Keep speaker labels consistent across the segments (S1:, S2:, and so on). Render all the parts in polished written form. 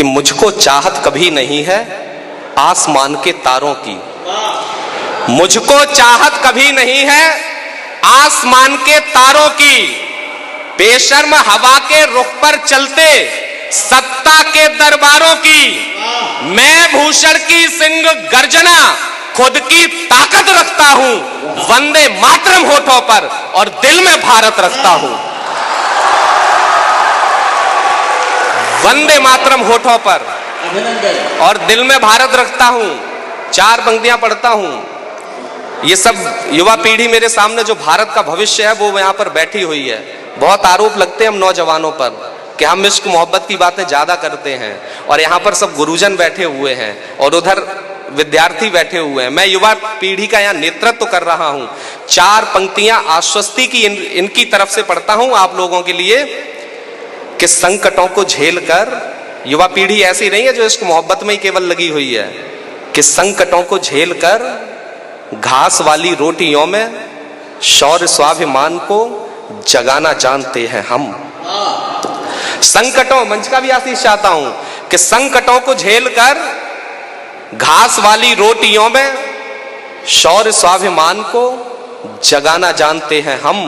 S1: कि मुझको चाहत कभी नहीं है आसमान के तारों की, मुझको चाहत कभी नहीं है आसमान के तारों की, बेशर्म हवा के रुख पर चलते सत्ता के दरबारों की, मैं भूषण की सिंह गर्जना खुद की ताकत रखता हूं, वंदे मातरम होठों पर और दिल में भारत रखता हूं, वंदे मातरम होठों पर और दिल में भारत रखता हूं। 4 पंक्तियां पढ़ता हूं। ये सब युवा पीढ़ी मेरे सामने जो भारत का भविष्य है वो यहां पर बैठी हुई है। बहुत आरोप लगते हैं हम नौजवानों पर कि हम इश्क मोहब्बत की बातें ज्यादा करते हैं, और यहाँ पर सब गुरुजन बैठे हुए हैं और उधर विद्यार्थी बैठे हुए हैं। मैं युवा पीढ़ी का यहाँ नेतृत्व कर रहा हूं। 4 पंक्तियां आश्वस्ति की इनकी तरफ से पढ़ता हूं आप लोगों के लिए कि संकटों को झेलकर, युवा पीढ़ी ऐसी नहीं है जो इश्क मोहब्बत में ही केवल लगी हुई है, कि संकटों को झेलकर घास वाली रोटियों में शौर्य स्वाभिमान को जगाना जानते हैं हम। संकटों, मंच का भी आशीष चाहता हूं कि संकटों को झेलकर घास वाली रोटियों में शौर्य स्वाभिमान को जगाना जानते हैं हम।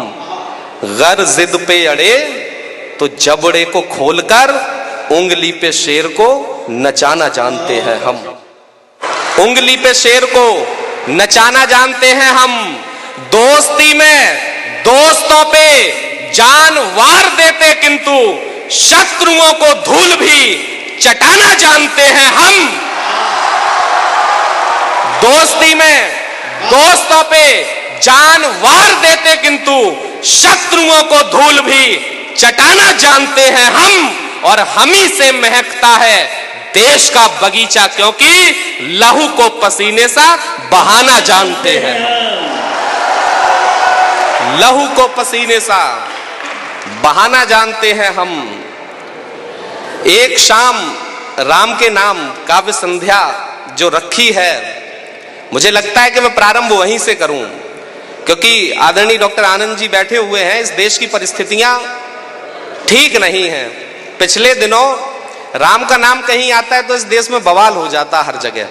S1: गर जिद पे अड़े तो जबड़े को खोलकर उंगली पे शेर को नचाना जानते हैं हम, उंगली पे शेर को नचाना जानते हैं हम। दोस्ती में दोस्तों पे जान वार देते किंतु शत्रुओं को धूल भी चटाना जानते हैं हम। दोस्ती में दोस्तों पे जान वार देते किंतु शत्रुओं को धूल भी चटाना जानते हैं हम, और हमी से महकता है देश का बगीचा क्योंकि लहू को पसीने सा बहाना जानते हैं, लहू को पसीने सा बहाना जानते हैं हम। एक शाम राम के नाम काव्य संध्या जो रखी है, मुझे लगता है कि मैं प्रारंभ वहीं से करूं, क्योंकि आदरणीय डॉक्टर आनंद जी बैठे हुए हैं। इस देश की परिस्थितियां ठीक नहीं है। पिछले दिनों राम का नाम कहीं आता है तो इस देश में बवाल हो जाता हर जगह,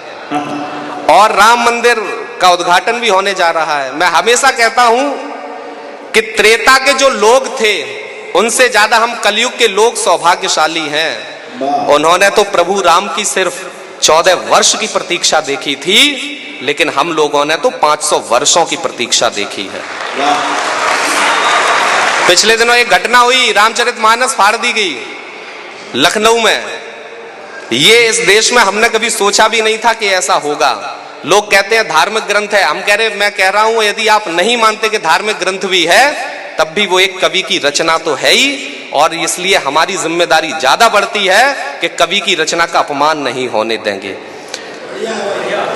S1: और राम मंदिर का उद्घाटन भी होने जा रहा है। मैं हमेशा कहता हूं कि त्रेता के जो लोग थे उनसे ज्यादा हम कलयुग के लोग सौभाग्यशाली हैं। उन्होंने तो प्रभु राम की सिर्फ 14 वर्ष की प्रतीक्षा देखी थी, लेकिन हम लोगों ने तो 500 वर्षों की प्रतीक्षा देखी है। पिछले दिनों एक घटना हुई, रामचरितमानस फाड़ दी गई लखनऊ में। ये इस देश में हमने कभी सोचा भी नहीं था कि ऐसा होगा। लोग कहते हैं धार्मिक ग्रंथ है, हम कह रहे, मैं कह रहा हूं यदि आप नहीं मानते कि धार्मिक ग्रंथ भी है, तब भी वो एक कवि की रचना तो है ही, और इसलिए हमारी जिम्मेदारी ज्यादा बढ़ती है कि कवि की रचना का अपमान नहीं होने देंगे।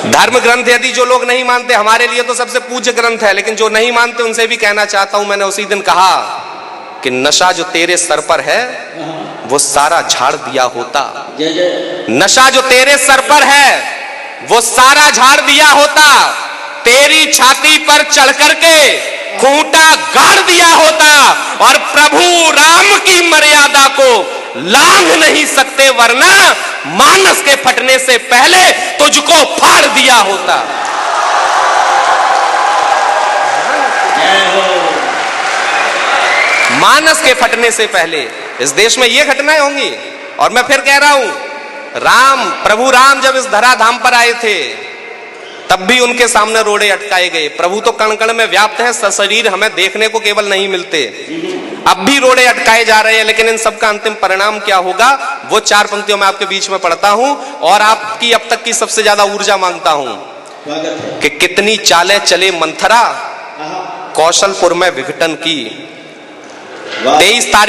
S1: धर्म ग्रंथ यदि जो लोग नहीं मानते, हमारे लिए तो सबसे पूज्य ग्रंथ है, लेकिन जो नहीं मानते उनसे भी कहना चाहता हूं, मैंने उसी दिन कहा कि नशा जो तेरे सर पर है वो सारा झाड़ दिया होता, नशा जो तेरे सर पर है वो सारा झाड़ दिया होता, तेरी छाती पर चढ़ करके खूंटा गाड़ दिया होता, और प्रभु राम की मर्यादा को लांघ नहीं सकते वरना मानस के फटने से पहले तुझको फाड़ दिया होता। मानस के फटने से पहले इस देश में ये घटनाएं होंगी। और मैं फिर कह रहा हूं, राम, प्रभु राम जब इस धराधाम पर आए थे तब भी उनके सामने रोड़े अटकाए गए। प्रभु तो कण कण में व्याप्त है, सशरीर हमें देखने को केवल नहीं मिलते। अब भी रोड़े अटकाए जा रहे हैं, लेकिन इन सब का अंतिम परिणाम क्या होगा वो 4 पंक्तियों में आपके बीच में पढ़ता हूं, और आपकी अब तक की सबसे ज्यादा ऊर्जा मांगता हूं कि कितनी चालें चले मंथरा कौशलपुर में विघटन की। 23 तारीख